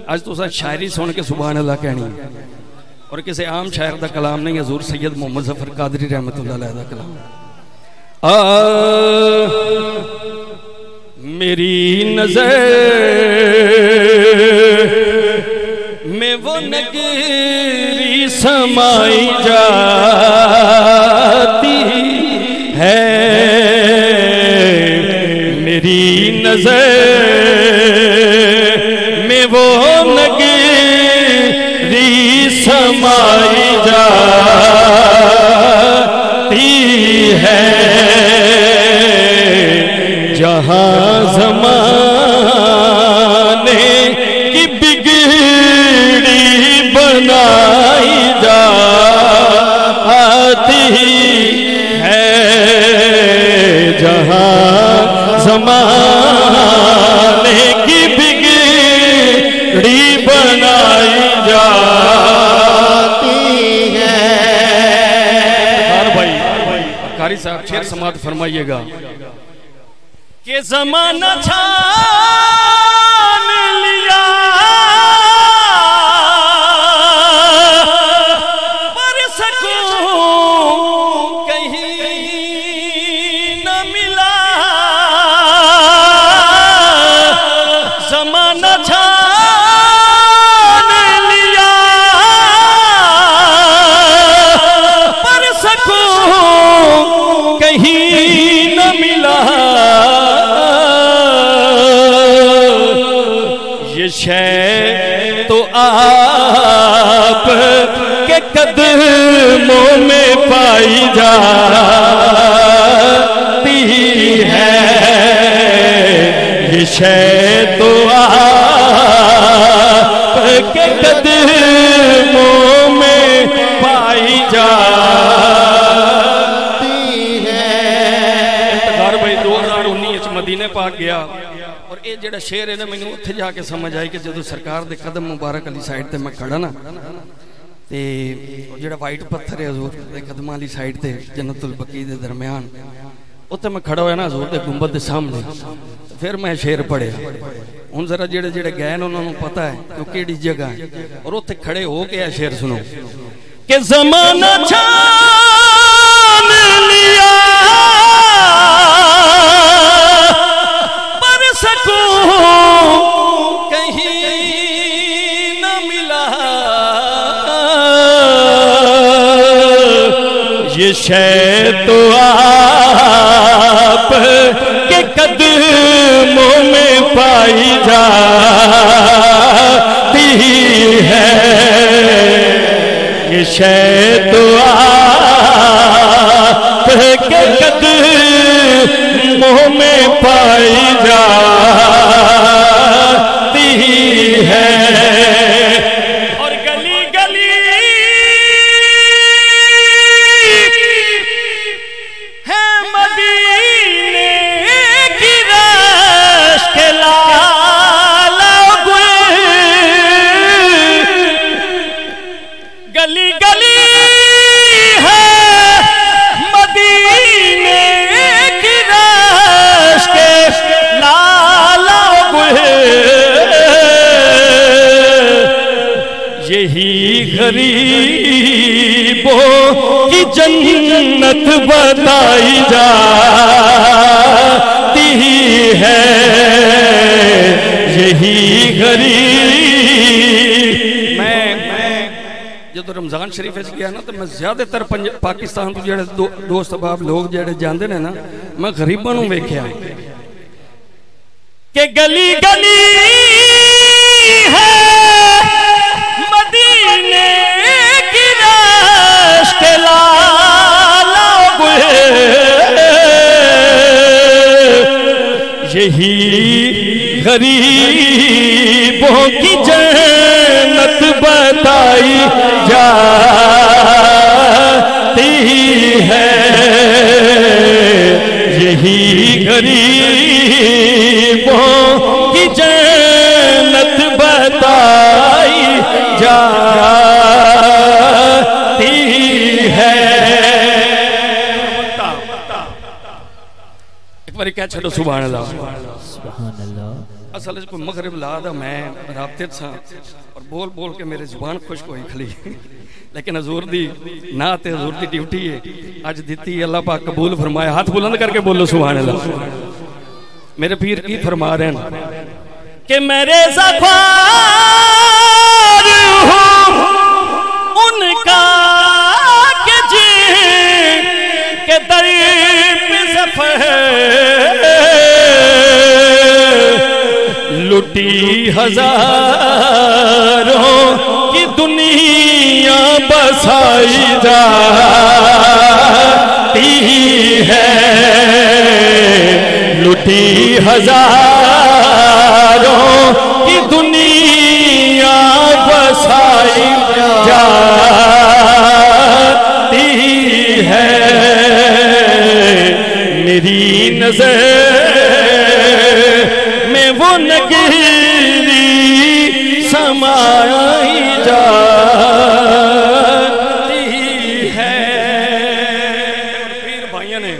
آج تو سا شاعری سن کے سبحان اللہ کہنی اور کسی عام شاعر دا کلام نہیں، حضور سید محمد ظفر قادری رحمت اللہ علیہ دا کلام. میری نظر میں وہ نگری سمائی جاتی ہے، میری نظر میں وہ نگری سمائی جاتی ہے، جہاں زمانے کی بگڑی بنائی جاتی ہے، جہاں زمانے کی بگڑی بنائی جاتی ہے. قاری صاحب شعر سماعت فرمائیے گا کہ زمانہ چھان لیا پر سکون کہیں نہ ملا، زمانہ چھان لیا پر سکون کہیں نہ ملا، یہ شے تو آپ کے قدموں میں پائی جاتی ہے، یہ شے تو آپ کے قدموں میں پائی جاتی ہے. افتخار بھائی 2019 مدینے پاک گیا اور یہ جڑا شعر ہے نا میں نے اتھے جا کے سمجھ آئی کہ جدو سرکار دے قدم مبارک علی سائیڈ تے میں کھڑا نا تے جڑا وائٹ پتھر ہے حضور دے قدم علی سائیڈ تے جنت البقیع دے درمیان اتھے میں کھڑا ہویا نا حضور دے گنبد دے سامنے، پھر میں شعر پڑھیا. ان ذرا جڑے گئے نا انہوں نے پتہ ہے کہ وہ کیڑی جگہ ہے اور اتھے کھڑے ہو کے شعر سنو کہ زمانہ چھان لیا پر سکون کہیں نہ ملا، یہ شے تو آپ کے قدموں میں پائی جاتی ہے، یہ شے تو آپ کے قدموں میں پائی جاتی ہے. اور گلی گلی ہے مدینے کی رش کے لالا گل، گلی گلی ہے مدینے کی رش کے لالا گل، یہی غریبوں کی جنت بتائی جاتی ہے، یہی غریب. میں جب رمضان شریف گیا نا تو میں زیادہ تر پاکستان تو جڑے دوست احباب لوگ جڑے جاندے نے نا میں غریباں نوں ویکھیا کہ گلی گلی ہے مدینے کی رش کے لالا گل، یہی غریبوں کی جنت بتائی جاتی ہے، یہی غریبوں کی جنت بتائی جاتی ہے. ایک بار کیا چھڑو سبحان اللہ. اصل کوئی مغرب لا دا میں رابطے سا اور بول بول کے میرے زبان خشک ہوئی کھلی لیکن حضور دی نعت حضور دی ڈیوٹی ہے اج دیتی اللہ پاک قبول فرمایا ہاتھ بلند کر کے بولو سبحان اللہ میرے پیر کی فرما رہے ہیں کہ میرے زخوار ہوں ان کا کہ جی کہ در پہ سفر لٹی ہزاروں کی دنیا بسائی جاتی ہے لٹی ہزاروں کی دنیا بسائی جاتی ہے میری نظر میں وہ نگری سمائی جاتی ہے پیر بھائیوں نے